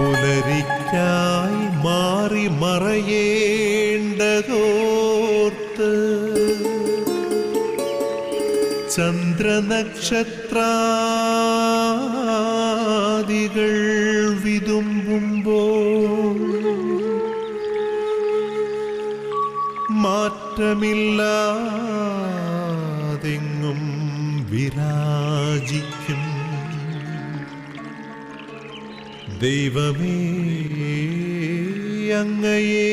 പുലരിക്കായി മാറി മറയേണ്ടതോർത്ത് ചന്ദ്രനക്ഷത്രാദികൾ വിതുമ്പുമ്പോൾ മാറ്റമില്ലാതെങ്ങും വിരാജിക്കും ദൈവമേ, അങ്ങയെ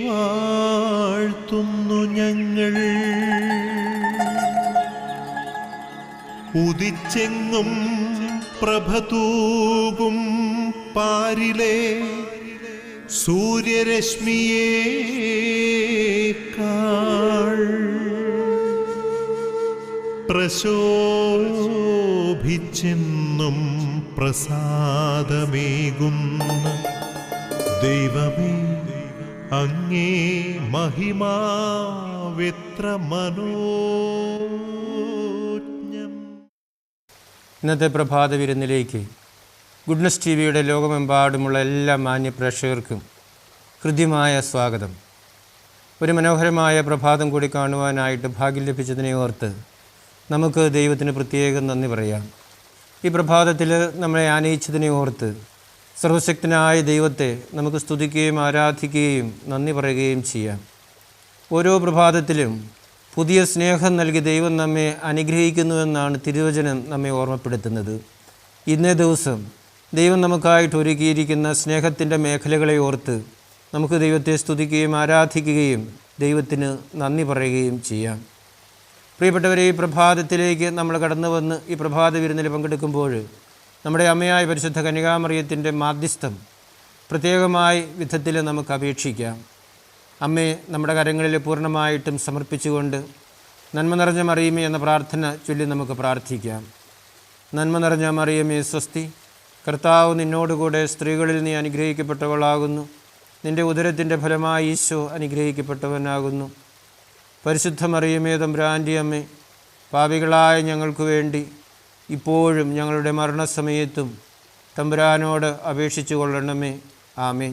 വാഴ്ത്തുന്നു ഞങ്ങൾ. ഉദിച്ചെങ്ങും പ്രഭതൂകും പാരിലെ സൂര്യരശ്മിയേക്കാൾ പ്രശോഭിച്ചെന്നും പ്രസാദമേകുന്ന ദൈവമേ, അങ്ങേ മഹിമാവെത്ര മനോജ്ഞം. ഇന്നത്തെ പ്രഭാത വിരുന്നിലേക്ക് ഗുഡ്നസ് ടി വിയുടെ ലോകമെമ്പാടുമുള്ള എല്ലാ മാന്യ പ്രേക്ഷകർക്കും ഹൃദ്യമായ സ്വാഗതം. ഒരു മനോഹരമായ പ്രഭാതം കൂടി കാണുവാനായിട്ട് ഭാഗ്യം ലഭിച്ചതിനെ ഓർത്ത് നമുക്ക് ദൈവത്തിന് പ്രത്യേകം നന്ദി പറയാം. ഈ പ്രഭാതത്തിൽ നമ്മളെ ആനയിച്ചതിനെ ഓർത്ത് സർവശക്തനായ ദൈവത്തെ നമുക്ക് സ്തുതിക്കുകയും ആരാധിക്കുകയും നന്ദി പറയുകയും ചെയ്യാം. ഓരോ പ്രഭാതത്തിലും പുതിയ സ്നേഹം നൽകി ദൈവം നമ്മെ അനുഗ്രഹിക്കുന്നുവെന്നാണ് തിരുവചനം നമ്മെ ഓർമ്മപ്പെടുത്തുന്നത്. ഇന്നേ ദിവസം ദൈവം നമുക്കായിട്ട് ഒരുക്കിയിരിക്കുന്ന സ്നേഹത്തിൻ്റെ മേഖലകളെ ഓർത്ത് നമുക്ക് ദൈവത്തെ സ്തുതിക്കുകയും ആരാധിക്കുകയും ദൈവത്തിന് നന്ദി പറയുകയും ചെയ്യാം. പ്രിയപ്പെട്ടവരെ, ഈ പ്രഭാതത്തിലേക്ക് നമ്മൾ കടന്നു വന്ന് ഈ പ്രഭാത വിരുന്നിൽ പങ്കെടുക്കുമ്പോൾ നമ്മുടെ അമ്മയായ പരിശുദ്ധ കന്യകാമറിയത്തിൻ്റെ മാധ്യസ്ഥം പ്രത്യേകമായി വിധത്തിൽ നമുക്ക് അപേക്ഷിക്കാം. അമ്മയെ നമ്മുടെ കരങ്ങളിൽ പൂർണ്ണമായിട്ടും സമർപ്പിച്ചുകൊണ്ട് നന്മ നിറഞ്ഞ മറിയമേ എന്ന പ്രാർത്ഥന ചൊല്ലി നമുക്ക് പ്രാർത്ഥിക്കാം. നന്മ നിറഞ്ഞ മറിയമേ സ്വസ്തി, കർത്താവ് നിന്നോടുകൂടെ സ്ത്രീകളിൽ നീ അനുഗ്രഹിക്കപ്പെട്ടവളാകുന്നു. നിൻ്റെ ഉദരത്തിൻ്റെ ഫലമായി ഈശോ അനുഗ്രഹിക്കപ്പെട്ടവനാകുന്നു. പരിശുദ്ധ മറിയമേ തമ്പുരാൻ്റെ അമ്മേ, പാപികളായ ഞങ്ങൾക്ക് വേണ്ടി ഇപ്പോഴും ഞങ്ങളുടെ മരണസമയത്തും തമ്പുരാനോട് അപേക്ഷിച്ചു കൊള്ളണമേ. ആമേൻ.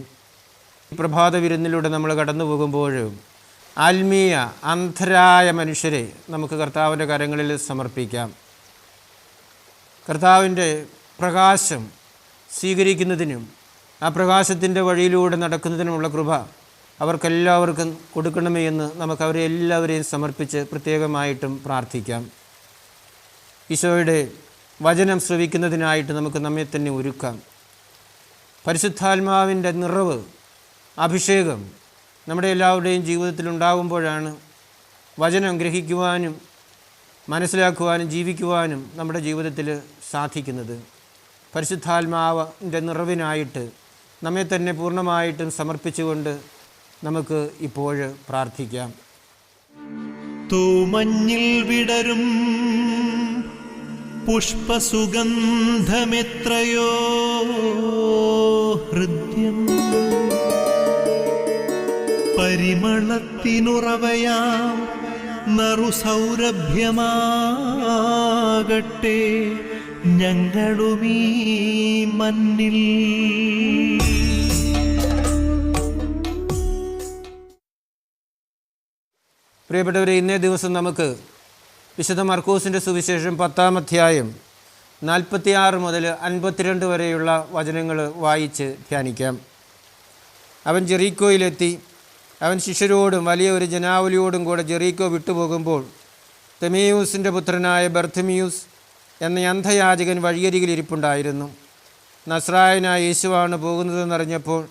ഈ പ്രഭാത വിരുന്നിലൂടെ നമ്മൾ കടന്നു പോകുമ്പോഴും ആത്മീയ അന്ധരായ മനുഷ്യരെ നമുക്ക് കർത്താവിൻ്റെ കരങ്ങളിൽ സമർപ്പിക്കാം. കർത്താവിൻ്റെ പ്രകാശം സ്വീകരിക്കുന്നതിനും ആ പ്രകാശത്തിൻ്റെ വഴിയിലൂടെ നടക്കുന്നതിനുമുള്ള കൃപ അവർക്കെല്ലാവർക്കും കൊടുക്കണമേ എന്ന് നമുക്ക് അവരെ എല്ലാവരെയും സമർപ്പിച്ച് പ്രത്യേകമായിട്ടും പ്രാർത്ഥിക്കാം. ഈശോയുടെ വചനം ശ്രവിക്കുന്നതിനായിട്ട് നമുക്ക് നമ്മെ തന്നെ ഒരുക്കാം. പരിശുദ്ധാത്മാവിൻ്റെ നിറവ്, അഭിഷേകം നമ്മുടെ എല്ലാവരുടെയും ജീവിതത്തിലുണ്ടാകുമ്പോഴാണ് വചനം ഗ്രഹിക്കുവാനും മനസ്സിലാക്കുവാനും ജീവിക്കുവാനും നമ്മുടെ ജീവിതത്തിൽ സാധിക്കുന്നത്. പരിശുദ്ധാത്മാവിൻ്റെ നിറവിനായിട്ട് നമ്മെ തന്നെ പൂർണ്ണമായിട്ടും സമർപ്പിച്ചുകൊണ്ട് നമുക്ക് ഇപ്പോൾ പ്രാർത്ഥിക്കാം. തൂമഞ്ഞിൽ വിടരും പുഷ്പസുഗന്ധമെത്രയോ ഹൃദ്യം, പരിമളത്തിനുറവയാം നറുസൗരഭ്യമാകട്ടെ ഞങ്ങളുമീ മണ്ണിൽ. പ്രിയപ്പെട്ടവരെ, ഇന്നേ ദിവസം നമുക്ക് വിശുദ്ധ മർക്കോസിൻ്റെ സുവിശേഷം 10-ാം അധ്യായം 46 മുതൽ 52 വരെയുള്ള വചനങ്ങൾ വായിച്ച് ധ്യാനിക്കാം. അവൻ ജെറീക്കോയിലെത്തി. അവൻ ശിഷ്യരോടും വലിയ ഒരു ജനാവലിയോടും കൂടെ ജെറീക്കോ വിട്ടുപോകുമ്പോൾ തെമേയൂസിൻ്റെ പുത്രനായ ബർത്തിമിയൂസ് എന്ന അന്ധയാചകൻ വഴിയരികിൽ ഇരിപ്പുണ്ടായിരുന്നു. നസ്രായനായ യേശുവാണ് പോകുന്നതെന്നറിഞ്ഞപ്പോൾ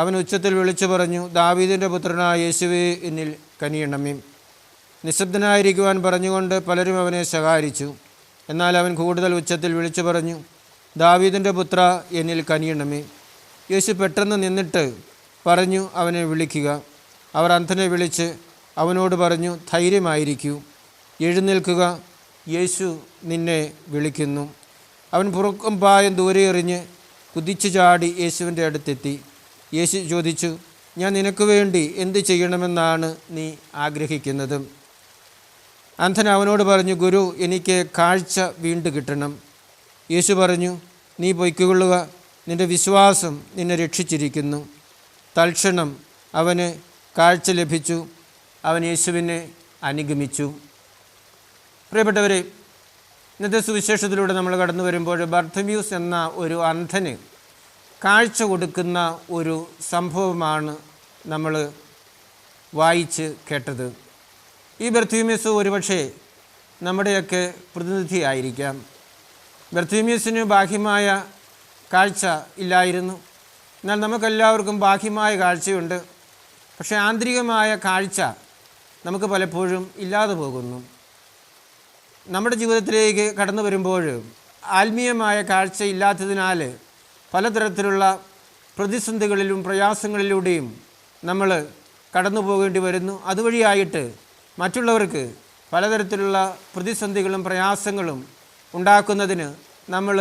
അവൻ ഉച്ചത്തിൽ വിളിച്ചു പറഞ്ഞു, ദാവീദിൻ്റെ പുത്രനായ യേശുവേ, എന്നിൽ കനിയണമേ. നിശബ്ദനായിരിക്കുവാൻ പറഞ്ഞുകൊണ്ട് പലരും അവനെ ശകാരിച്ചു. എന്നാൽ അവൻ കൂടുതൽ ഉച്ചത്തിൽ വിളിച്ചു പറഞ്ഞു, ദാവീദിൻ്റെ പുത്ര, എന്നിൽ കനിയണമേ. യേശു പെട്ടെന്ന് നിന്നിട്ട് പറഞ്ഞു, അവനെ വിളിക്കുക. അവർ അന്ധനെ വിളിച്ച് അവനോട് പറഞ്ഞു, ധൈര്യമായിരിക്കൂ, എഴുന്നേൽക്കുക, യേശു നിന്നെ വിളിക്കുന്നു. അവൻ പുറക്കും പായം ദൂരെ എറിഞ്ഞ് കുതിച്ചു ചാടി യേശുവിൻ്റെ അടുത്തെത്തി. യേശു ചോദിച്ചു, ഞാൻ നിനക്ക് വേണ്ടി എന്ത് ചെയ്യണമെന്നാണ് നീ ആഗ്രഹിക്കുന്നത്? അന്ധൻ അവനോട് പറഞ്ഞു, ഗുരു, എനിക്ക് കാഴ്ച വീണ്ടും കിട്ടണം. യേശു പറഞ്ഞു, നീ പൊയ്ക്കൊള്ളുക, നിൻ്റെ വിശ്വാസം നിന്നെ രക്ഷിച്ചിരിക്കുന്നു. തൽക്ഷണം അവന് കാഴ്ച ലഭിച്ചു. അവൻ യേശുവിനെ അനുഗമിച്ചു. പ്രിയപ്പെട്ടവരെ, ഇന്നത്തെ സുവിശേഷത്തിലൂടെ നമ്മൾ കടന്നു വരുമ്പോൾ ബർത്തമ്യൂസ് എന്ന ഒരു അന്ധന് കാഴ്ച കൊടുക്കുന്ന ഒരു സംഭവമാണ് നമ്മൾ വായിച്ച് കേട്ടത്. ഈ ബർത്തമ്യൂസ് ഒരുപക്ഷെ നമ്മുടെയൊക്കെ പ്രതിനിധിയായിരിക്കാം. ബർത്തമ്യൂസിന് ബാഹ്യമായ കാഴ്ച ഇല്ലായിരുന്നു. എന്നാൽ നമുക്കെല്ലാവർക്കും ബാഹ്യമായ കാഴ്ചയുണ്ട്. പക്ഷേ ആന്തരികമായ കാഴ്ച നമുക്ക് പലപ്പോഴും ഇല്ലാതെ പോകുന്നു. നമ്മുടെ ജീവിതത്തിലേക്ക് കടന്നു വരുമ്പോൾ ആത്മീയമായ കാഴ്ച ഇല്ലാത്തതിനാൽ പലതരത്തിലുള്ള പ്രതിസന്ധികളിലും പ്രയാസങ്ങളിലൂടെയും നമ്മൾ കടന്നു പോകേണ്ടി വരുന്നു. അതുവഴിയായിട്ട് മറ്റുള്ളവർക്ക് പലതരത്തിലുള്ള പ്രതിസന്ധികളും പ്രയാസങ്ങളും ഉണ്ടാക്കുന്നതിന് നമ്മൾ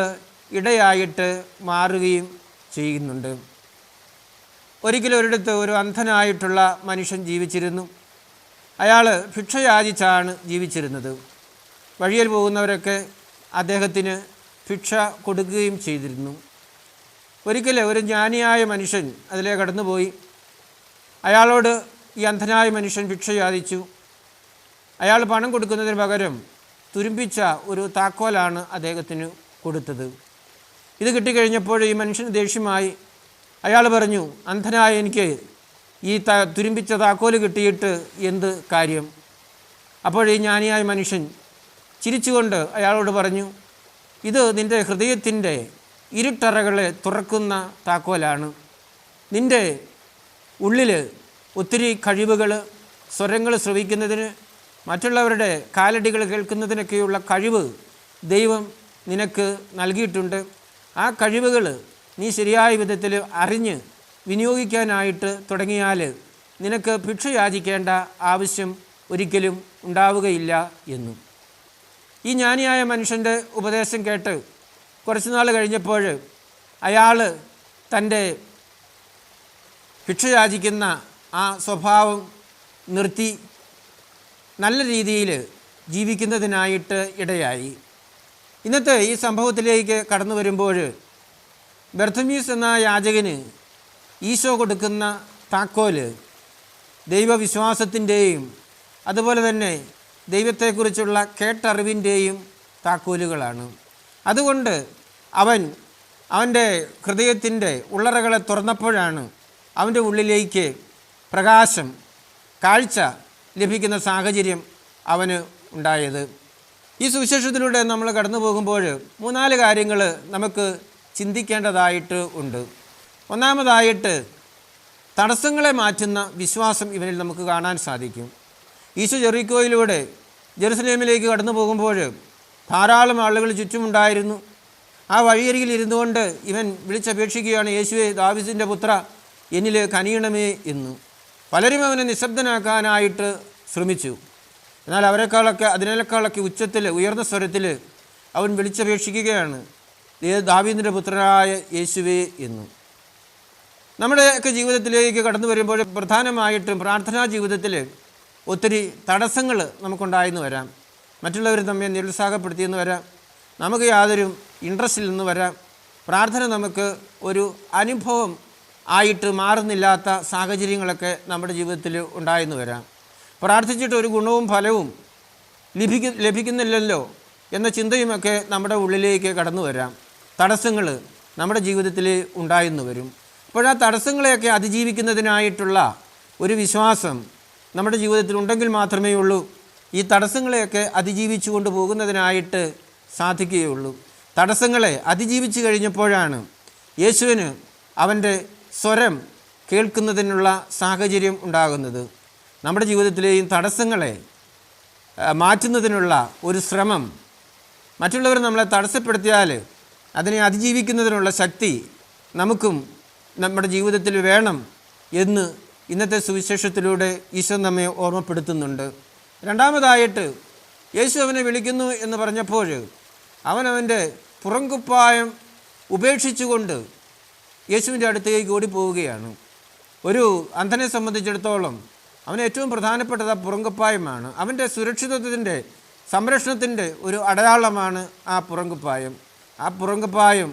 ഇടയായിട്ട് മാറുകയും ചെയ്യുന്നുണ്ട്. ഒരിക്കലും ഒരിടത്ത് ഒരു അന്ധനായിട്ടുള്ള മനുഷ്യൻ ജീവിച്ചിരുന്നു. അയാൾ ഭിക്ഷ യാചിച്ചാണ് ജീവിച്ചിരുന്നത്. വഴിയിൽ പോകുന്നവരൊക്കെ അദ്ദേഹത്തിന് ഭിക്ഷ കൊടുക്കുകയും ചെയ്തിരുന്നു. ഒരിക്കൽ ഒരു ജ്ഞാനിയായ മനുഷ്യൻ അതിലേ കടന്നുപോയി. അയാളോട് ഈ അന്ധനായ മനുഷ്യൻ ഭിക്ഷ യാചിച്ചു. അയാൾ പണം കൊടുക്കുന്നതിന് പകരം തുരുമ്പിച്ച ഒരു താക്കോലാണ് അദ്ദേഹത്തിന് കൊടുത്തത്. ഇത് കിട്ടിക്കഴിഞ്ഞപ്പോൾ ഈ മനുഷ്യന് ദേഷ്യമായി. അയാൾ പറഞ്ഞു, അന്ധനായ എനിക്ക് ഈ തുരുമ്പിച്ച താക്കോല് കിട്ടിയിട്ട് എന്ത് കാര്യം? അപ്പോൾ ഈ ജ്ഞാനിയായ മനുഷ്യൻ ചിരിച്ചുകൊണ്ട് അയാളോട് പറഞ്ഞു, ഇത് നിൻ്റെ ഹൃദയത്തിൻ്റെ ഇരുട്ടറകളെ തുറക്കുന്ന താക്കോലാണ്. നിൻ്റെ ഉള്ളിൽ ഒത്തിരി കഴിവുകൾ, സ്വരങ്ങൾ ശ്രവിക്കുന്നതിന്, മറ്റുള്ളവരുടെ കാലടികൾ കേൾക്കുന്നതിനൊക്കെയുള്ള കഴിവ് ദൈവം നിനക്ക് നൽകിയിട്ടുണ്ട്. ആ കഴിവുകൾ നീ ശരിയായ വിധത്തിൽ അറിഞ്ഞ് വിനിയോഗിക്കാനായിട്ട് തുടങ്ങിയാൽ നിനക്ക് ഭിക്ഷ യാചിക്കേണ്ട ആവശ്യം ഒരിക്കലും ഉണ്ടാവുകയില്ല എന്നും. ഈ ജ്ഞാനിയായ മനുഷ്യൻ്റെ ഉപദേശം കേട്ട് കുറച്ച് നാൾ കഴിഞ്ഞപ്പോൾ അയാൾ തൻ്റെ ഭിക്ഷ യാചിക്കുന്ന ആ സ്വഭാവം നിർത്തി നല്ല രീതിയിൽ ജീവിക്കുന്നതിനായിട്ട് ഇടയായി. ഇന്നത്തെ ഈ സംഭവത്തിലേക്ക് കടന്നു വരുമ്പോൾ ബർത്തമ്യൂസ് എന്ന യാചകന് ഈശോ കൊടുക്കുന്ന താക്കോല് ദൈവവിശ്വാസത്തിൻ്റെയും അതുപോലെ തന്നെ ദൈവത്തെക്കുറിച്ചുള്ള കേട്ടറിവിൻ്റെയും താക്കോലുകളാണ്. അതുകൊണ്ട് അവൻ്റെ ഹൃദയത്തിൻ്റെ ഉള്ളറകളെ തുറന്നപ്പോഴാണ് അവൻ്റെ ഉള്ളിലേക്ക് പ്രകാശം, കാഴ്ച ലഭിക്കുന്ന സാഹചര്യം അവന് ഉണ്ടായത്. ഈ സുവിശേഷത്തിലൂടെ നമ്മൾ കടന്നു പോകുമ്പോൾ 3-4 കാര്യങ്ങൾ നമുക്ക് ചിന്തിക്കേണ്ടതായിട്ട് ഉണ്ട്. ഒന്നാമതായിട്ട് തടസ്സങ്ങളെ മാറ്റുന്ന വിശ്വാസം ഇവനിൽ നമുക്ക് കാണാൻ സാധിക്കും. ഈശോ ജെറിക്കോയിലൂടെ ജെറുസലേമിലേക്ക് കടന്നു പോകുമ്പോൾ ധാരാളം ആളുകൾ ചുറ്റുമുണ്ടായിരുന്നു. ആ വഴിയരികിൽ ഇരുന്നു കൊണ്ട് ഇവൻ വിളിച്ചപേക്ഷിക്കുകയാണ്, യേശുവേ, ദാവീദിൻ്റെ പുത്ര, എന്നിൽ കനിയണമേ എന്ന്. പലരും അവനെ നിശബ്ദനാക്കാനായിട്ട് ശ്രമിച്ചു. എന്നാൽ അതിനേക്കാളൊക്കെ ഉച്ചത്തിൽ, ഉയർന്ന സ്വരത്തിൽ അവൻ വിളിച്ചപേക്ഷിക്കുകയാണ്, ദാവീദിൻ്റെ പുത്രനായ യേശുവേ എന്ന്. നമ്മുടെയൊക്കെ ജീവിതത്തിലേക്ക് കടന്നു വരുമ്പോൾ പ്രധാനമായിട്ടും പ്രാർത്ഥനാ ജീവിതത്തിൽ ഒത്തിരി തടസ്സങ്ങൾ നമുക്കുണ്ടായെന്ന് വരാം. മറ്റുള്ളവർ നമ്മെ നിരുത്സാഹപ്പെടുത്തിയെന്ന് വരാം. നമുക്ക് യാതൊരു ഇൻട്രസ്റ്റിൽ നിന്ന് വരാം. പ്രാർത്ഥന നമുക്ക് ഒരു അനുഭവം ആയിട്ട് മാറുന്നില്ലാത്ത സാഹചര്യങ്ങളൊക്കെ നമ്മുടെ ജീവിതത്തിൽ ഉണ്ടായെന്ന് വരാം. പ്രാർത്ഥിച്ചിട്ട് ഒരു ഗുണവും ഫലവും ലഭിക്കുന്നില്ലല്ലോ എന്ന ചിന്തയുമൊക്കെ നമ്മുടെ ഉള്ളിലേക്ക് കടന്നു വരാം. തടസ്സങ്ങൾ നമ്മുടെ ജീവിതത്തിൽ ഉണ്ടായെന്ന് വരും. അപ്പോൾ ആ തടസ്സങ്ങളെയൊക്കെ അതിജീവിക്കുന്നതിനായിട്ടുള്ള ഒരു വിശ്വാസം നമ്മുടെ ജീവിതത്തിൽ ഉണ്ടെങ്കിൽ മാത്രമേ ഉള്ളൂ ഈ തടസ്സങ്ങളെയൊക്കെ അതിജീവിച്ചു കൊണ്ട് പോകുന്നതിനായിട്ട് സാധിക്കുകയുള്ളൂ. തടസ്സങ്ങളെ അതിജീവിച്ചു കഴിഞ്ഞപ്പോഴാണ് യേശുവിന് അവൻ്റെ സ്വരം കേൾക്കുന്നതിനുള്ള സാഹചര്യം ഉണ്ടാകുന്നത്. നമ്മുടെ ജീവിതത്തിലെയും തടസ്സങ്ങളെ മാറ്റുന്നതിനുള്ള ഒരു ശ്രമം, മറ്റുള്ളവർ നമ്മളെ തടസ്സപ്പെടുത്തിയാൽ അതിനെ അതിജീവിക്കുന്നതിനുള്ള ശക്തി നമുക്കും നമ്മുടെ ജീവിതത്തിൽ വേണം എന്ന് ഇന്നത്തെ സുവിശേഷത്തിലൂടെ ഈശോ നമ്മെ ഓർമ്മപ്പെടുത്തുന്നുണ്ട്. രണ്ടാമതായിട്ട് യേശു അവനെ വിളിക്കുന്നു എന്ന് പറഞ്ഞപ്പോൾ അവനവൻ്റെ പുറംകുപ്പായം ഉപേക്ഷിച്ചുകൊണ്ട് യേശുവിൻ്റെ അടുത്തേക്ക് ഓടിപ്പോവുകയാണ്. ഒരു അന്ധനെ സംബന്ധിച്ചിടത്തോളം അവന് ഏറ്റവും പ്രധാനപ്പെട്ടത് ആ പുറംകുപ്പായമാണ്. അവൻ്റെ സുരക്ഷിതത്വത്തിൻ്റെ, സംരക്ഷണത്തിൻ്റെ ഒരു അടയാളമാണ് ആ പുറംകുപ്പായം. ആ പുറംകുപ്പായം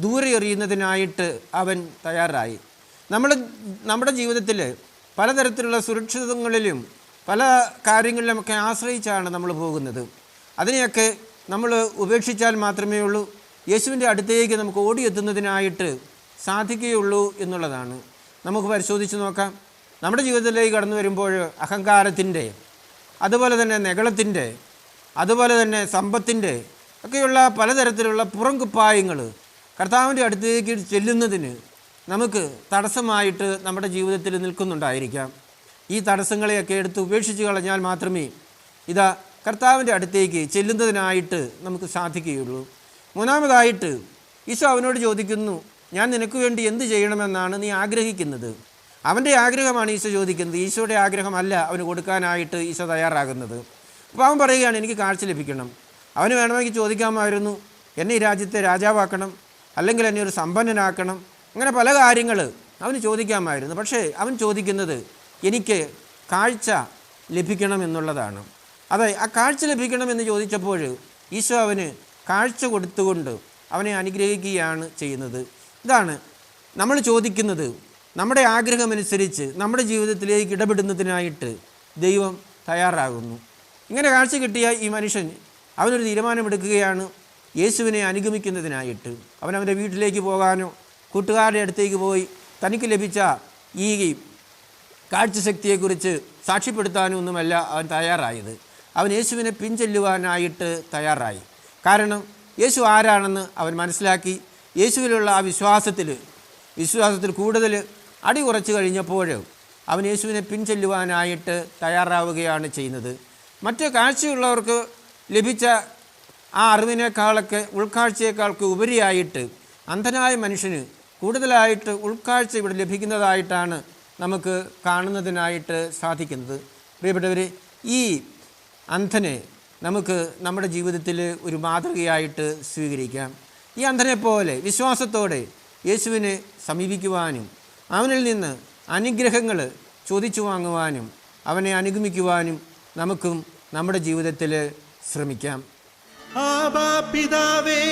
ദൂരെ എറിയുന്നതിനായിട്ട് അവൻ തയ്യാറായി. നമ്മുടെ ജീവിതത്തിൽ പലതരത്തിലുള്ള സുരക്ഷിതങ്ങളിലും പല കാര്യങ്ങളിലുമൊക്കെ ആശ്രയിച്ചാണ് നമ്മൾ പോകുന്നത്. അതിനെയൊക്കെ നമ്മൾ ഉപേക്ഷിച്ചാൽ മാത്രമേ ഉള്ളൂ യേശുവിൻ്റെ അടുത്തേക്ക് നമുക്ക് ഓടിയെത്തുന്നതിനായിട്ട് സാധിക്കുകയുള്ളൂ എന്നുള്ളതാണ്. നമുക്ക് പരിശോധിച്ച് നോക്കാം. നമ്മുടെ ജീവിതത്തിലേക്ക് കടന്നു വരുമ്പോൾ അഹങ്കാരത്തിൻ്റെ, അതുപോലെ തന്നെ നെഗളത്തിൻ്റെ, അതുപോലെ തന്നെ സമ്പത്തിൻ്റെ ഒക്കെയുള്ള പലതരത്തിലുള്ള പുറംകുപ്പായങ്ങൾ കർത്താവിൻ്റെ അടുത്തേക്ക് ചെല്ലുന്നതിന് നമുക്ക് തടസ്സമായിട്ട് നമ്മുടെ ജീവിതത്തിൽ നിൽക്കുന്നുണ്ടായിരിക്കാം. ഈ തടസ്സങ്ങളെയൊക്കെ എടുത്ത് ഉപേക്ഷിച്ച് കളഞ്ഞാൽ മാത്രമേ ഇതാ കർത്താവിൻ്റെ അടുത്തേക്ക് ചെല്ലുന്നതിനായിട്ട് നമുക്ക് സാധിക്കുകയുള്ളൂ. മൂന്നാമതായിട്ട് ഈശോ അവനോട് ചോദിക്കുന്നു, ഞാൻ നിനക്ക് വേണ്ടി എന്ത് ചെയ്യണമെന്നാണ് നീ ആഗ്രഹിക്കുന്നത്? അവൻ്റെ ആഗ്രഹമാണ് ഈശോ ചോദിക്കുന്നത്, ഈശോയുടെ ആഗ്രഹമല്ല അവന് കൊടുക്കാനായിട്ട് ഈശോ തയ്യാറാകുന്നത്. അപ്പോൾ അവൻ പറയുകയാണ്, എനിക്ക് കാഴ്ച ലഭിക്കണം. അവന് വേണമെങ്കിൽ ചോദിക്കാമായിരുന്നു, എന്നെ ഈ രാജ്യത്തെ രാജാവാക്കണം, അല്ലെങ്കിൽ എന്നെ ഒരു സമ്പന്നനാക്കണം, അങ്ങനെ പല കാര്യങ്ങൾ അവന് ചോദിക്കാമായിരുന്നു. പക്ഷേ അവൻ ചോദിക്കുന്നത് എനിക്ക് കാഴ്ച ലഭിക്കണം എന്നുള്ളതാണ്. അതെ, ആ കാഴ്ച ലഭിക്കണമെന്ന് ചോദിച്ചപ്പോൾ ഈശോ അവന് കാഴ്ച കൊടുത്തുകൊണ്ട് അവനെ അനുഗ്രഹിക്കുകയാണ് ചെയ്യുന്നത്. ഇതാണ് നമ്മൾ ചോദിക്കുന്നത്. നമ്മുടെ ആഗ്രഹമനുസരിച്ച് നമ്മുടെ ജീവിതത്തിലേക്ക് ഇടപെടുന്നതിനായിട്ട് ദൈവം തയ്യാറാകുന്നു. ഇങ്ങനെ കാഴ്ച കിട്ടിയ ഈ മനുഷ്യൻ അവനൊരു തീരുമാനമെടുക്കുകയാണ് യേശുവിനെ അനുഗമിക്കുന്നതിനായിട്ട്. അവനവൻ്റെ വീട്ടിലേക്ക് പോകാനോ കൂട്ടുകാരുടെ അടുത്തേക്ക് പോയി തനിക്ക് ലഭിച്ച ഈ കാഴ്ചശക്തിയെക്കുറിച്ച് സാക്ഷ്യപ്പെടുത്താനോ ഒന്നുമല്ല അവൻ തയ്യാറായത്. അവൻ യേശുവിനെ പിൻചെല്ലുവാനായിട്ട് തയ്യാറായി. കാരണം യേശു ആരാണെന്ന് അവൻ മനസ്സിലാക്കി. യേശുവിലുള്ള ആ വിശ്വാസത്തിൽ കൂടുതൽ അടി കുറച്ച് കഴിഞ്ഞപ്പോൾ അവൻ യേശുവിനെ പിൻചെല്ലുവാനായിട്ട് തയ്യാറാവുകയാണ് ചെയ്യുന്നത്. മറ്റ് കാഴ്ചയുള്ളവർക്ക് ലഭിച്ച ആ അറിവിനേക്കാളൊക്കെ ഉൾക്കാഴ്ചയേക്കാൾക്ക് ഉപരിയായിട്ട് അന്ധനായ മനുഷ്യന് കൂടുതലായിട്ട് ഉൾക്കാഴ്ച ഇവിടെ ലഭിക്കുന്നതായിട്ടാണ് നമുക്ക് കാണുന്നതിനായിട്ട് സാധിക്കുന്നത്. പ്രിയപ്പെട്ടവരെ, ഈ അന്ധനെ നമുക്ക് നമ്മുടെ ജീവിതത്തിൽ ഒരു മാതൃകയായിട്ട് സ്വീകരിക്കാം. ഈ അന്ധനെ പോലെ വിശ്വാസത്തോടെ യേശുവിനെ സമീപിക്കുവാനും അവനിൽ നിന്ന് അനുഗ്രഹങ്ങൾ ചോദിച്ചു വാങ്ങുവാനും അവനെ അനുഗമിക്കുവാനും നമുക്കും നമ്മുടെ ജീവിതത്തിൽ ശ്രമിക്കാം. ആബാ പിതാവേ,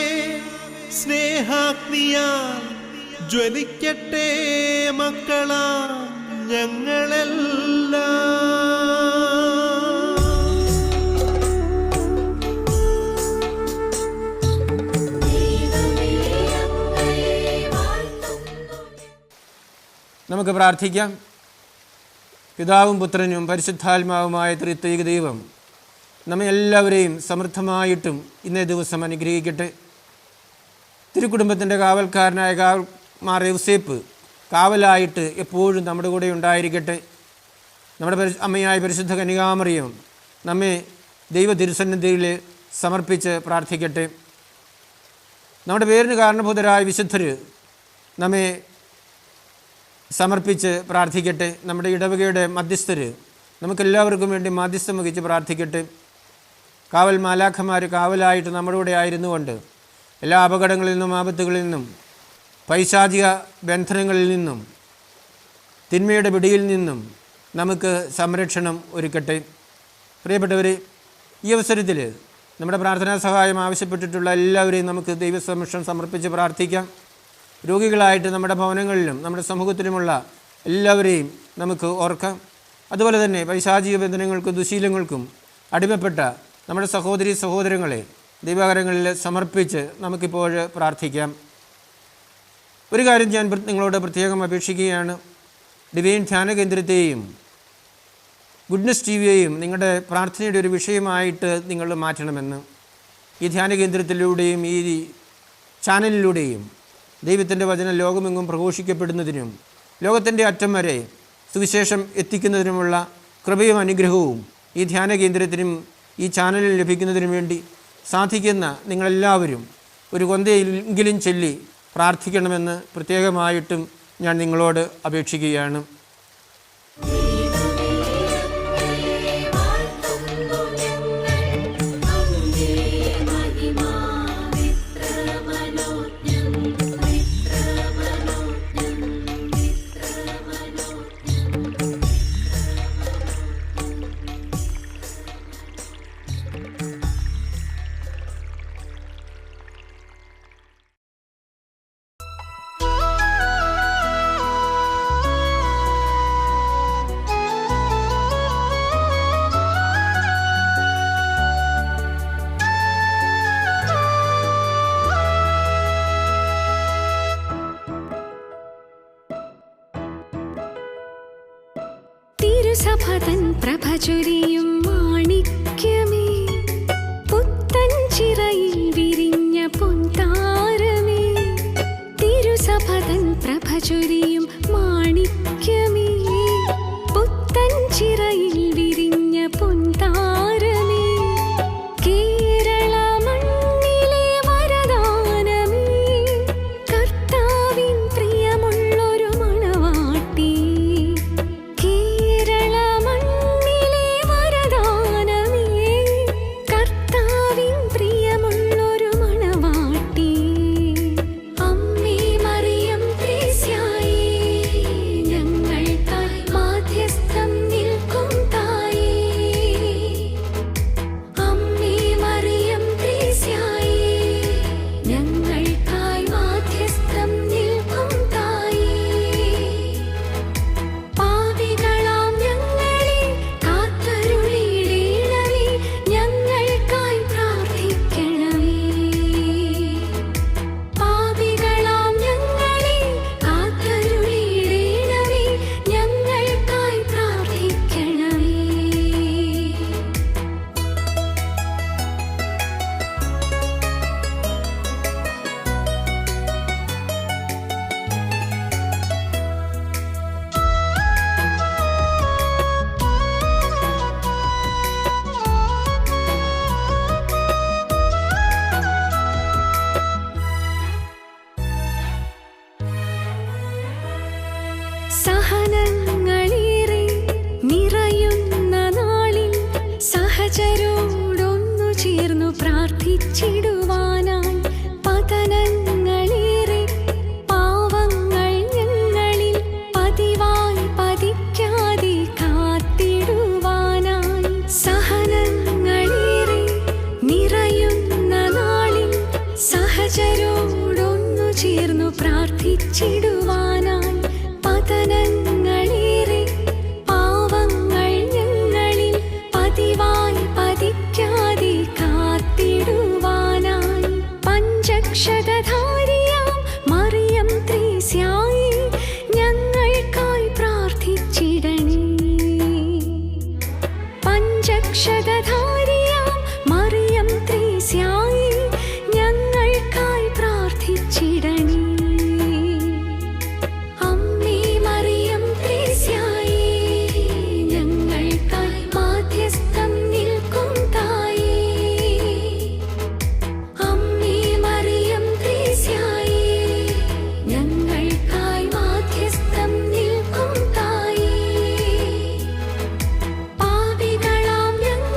സ്നേഹാഗ്നിയാൽ ജ്വലിക്കട്ടെ മക്കളാ ഞങ്ങളെല്ലാം. നമുക്ക് പ്രാർത്ഥിക്കാം. പിതാവും പുത്രനും പരിശുദ്ധാത്മാവുമായ ത്രിത്വൈക ദൈവം നമ്മെ എല്ലാവരെയും സമൃദ്ധമായിട്ടും ഇന്നേ ദിവസം അനുഗ്രഹിക്കട്ടെ. തിരുക്കുടുംബത്തിൻ്റെ കാവൽക്കാരനായ മാർ യൗസേപ്പ് കാവലായിട്ട് എപ്പോഴും നമ്മുടെ കൂടെ ഉണ്ടായിരിക്കട്ടെ. നമ്മുടെ അമ്മയായ പരിശുദ്ധ കന്യകാമറിയം നമ്മെ ദൈവ തിരുസന്നിധിയിൽ സമർപ്പിച്ച് പ്രാർത്ഥിക്കട്ടെ. നമ്മുടെ പേരിന് കാരണഭൂതരായ വിശുദ്ധർ നമ്മെ സമർപ്പിച്ച് പ്രാർത്ഥിക്കട്ടെ. നമ്മുടെ ഇടവകയുടെ മധ്യസ്ഥർ നമുക്കെല്ലാവർക്കും വേണ്ടി മാധ്യസ്ഥം വഹിച്ച് പ്രാർത്ഥിക്കട്ടെ. കാവൽ മാലാഖമാർ കാവലായിട്ട് നമ്മുടെ കൂടെ ആയിരുന്നുകൊണ്ട് എല്ലാ അപകടങ്ങളിൽ നിന്നും ആപത്തുകളിൽ നിന്നും പൈശാചിക ബന്ധനങ്ങളിൽ നിന്നും തിന്മയുടെ പിടിയിൽ നിന്നും നമുക്ക് സംരക്ഷണം ഒരുക്കട്ടെ. പ്രിയപ്പെട്ടവരെ, ഈ അവസരത്തിൽ നമ്മുടെ പ്രാർത്ഥനാ സഹായം ആവശ്യപ്പെട്ടിട്ടുള്ള എല്ലാവരെയും നമുക്ക് ദൈവസമക്ഷം സമർപ്പിച്ച് പ്രാർത്ഥിക്കാം. രോഗികളായിട്ട് നമ്മുടെ ഭവനങ്ങളിലും നമ്മുടെ സമൂഹത്തിലുമുള്ള എല്ലാവരെയും നമുക്ക് ഓർക്കാം. അതുപോലെ തന്നെ പൈശാചിക ബന്ധനങ്ങൾക്കും ദുശീലങ്ങൾക്കും അടിമപ്പെട്ട നമ്മുടെ സഹോദരീ സഹോദരങ്ങളെ ദൈവകരങ്ങളിൽ സമർപ്പിച്ച് നമുക്കിപ്പോൾ പ്രാർത്ഥിക്കാം. ഒരു കാര്യം ഞാൻ നിങ്ങളോട് പ്രത്യേകം അപേക്ഷിക്കുകയാണ്. ഡിവൈൻ ധ്യാന കേന്ദ്രത്തെയും ഗുഡ്നസ് ടിവിയെയും നിങ്ങളുടെ പ്രാർത്ഥനയുടെ ഒരു വിഷയമായിട്ട് നിങ്ങൾ മാറ്റണമെന്ന്. ഈ ധ്യാന കേന്ദ്രത്തിലൂടെയും ഈ ചാനലിലൂടെയും ദൈവത്തിൻ്റെ വചനം ലോകമെങ്ങും പ്രഘോഷിക്കപ്പെടുന്നതിനും ലോകത്തിൻ്റെ അറ്റം വരെ സുവിശേഷം എത്തിക്കുന്നതിനുമുള്ള കൃപയും അനുഗ്രഹവും ഈ ധ്യാന കേന്ദ്രത്തിനും ഈ ചാനലിൽ ലഭിക്കുന്നതിനും വേണ്ടി സാധിക്കുന്ന നിങ്ങളെല്ലാവരും ഒരു കൊന്തയെങ്കിലും ചൊല്ലി പ്രാർത്ഥിക്കണമെന്ന് പ്രത്യേകമായിട്ടും ഞാൻ നിങ്ങളോട് അപേക്ഷിക്കുകയാണ്. തിരുസഭതൻ പ്രഭചൊരിയും മാണിക്യമേ, പുത്തൻ ചിറയിൽ വിരിഞ്ഞ പൊൻതാരമേ. തിരുസഭതൻ പ്രഭചൊരിയും മാണിക്യമേ, പുത്തൻ ചിറയിൽ വിരിഞ്ഞ പൊൻതാരമേ. കേരള മണ്ണിലെ വരദാനമേ, കർത്താവിൻ പ്രിയമുള്ളൊരു മണവാട്ടി. സഹനങ്ങളേറെ നിറയുന്ന നാളിൽ സഹചരോടൊന്നു ചേർന്നു പ്രാർത്ഥിച്ചിടുവാനായി. പതനങ്ങളേറെ പാവങ്ങൾ ഞങ്ങളിൽ പതിവായി പതിക്കാതെ കാത്തിടുവാനായി. സഹനങ്ങളേറെ നിറയുന്ന നാളിൽ സഹചരോടൊന്നു ചേർന്നു പ്രാർത്ഥിച്ചിടുവാനായി. പതനങ്ങളേറെ പാവങ്ങൾ ഞങ്ങളിൽ പതിവായി പതിക്കാതെ കാത്തിടുവാനായി. പഞ്ചക്ഷതധാരിയാം മറിയം ത്രേസ്യായി ഞങ്ങൾക്കായി പ്രാർത്ഥിച്ചിടണേ. പഞ്ചക്ഷതധാരിയാം മറിയം ത്രേസ്യായി ഞങ്ങൾക്കായി പ്രാർത്ഥിച്ചിടണേ. പാപികളാം ഞങ്ങൾ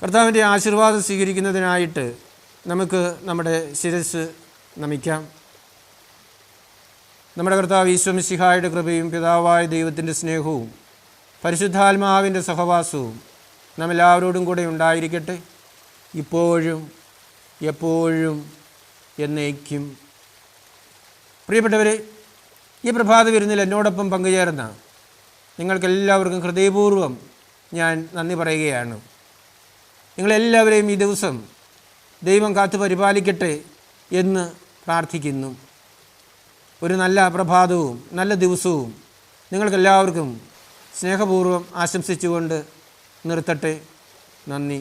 കർത്താവിൻ്റെ ആശീർവാദം സ്വീകരിക്കുന്നതിനായിട്ട് നമുക്ക് നമ്മുടെ ശിരസ് നമിക്കാം. നമ്മുടെ കർത്താവ് ഈശോ മിശിഹായുടെ കൃപയും പിതാവായ ദൈവത്തിൻ്റെ സ്നേഹവും പരിശുദ്ധാത്മാവിൻ്റെ സഹവാസവും നാം എല്ലാവരോടും കൂടെ ഉണ്ടായിരിക്കട്ടെ, ഇപ്പോഴും എപ്പോഴും എന്നേക്കും. പ്രിയപ്പെട്ടവരെ, ഈ പ്രഭാത വിരുന്നിൽ എന്നോടൊപ്പം പങ്കുചേർന്ന നിങ്ങൾക്കെല്ലാവർക്കും ഹൃദയപൂർവ്വം ഞാൻ നന്ദി പറയുകയാണ്. നിങ്ങളെല്ലാവരെയും ഈ ദിവസം ദൈവം കാത്തു പരിപാലിക്കട്ടെ എന്ന് പ്രാർത്ഥിക്കുന്നു. ഒരു നല്ല പ്രഭാതവും നല്ല ദിവസവും നിങ്ങൾക്കെല്ലാവർക്കും സ്നേഹപൂർവ്വം ആശംസിച്ചുകൊണ്ട് നിർത്തട്ടെ. നന്ദി.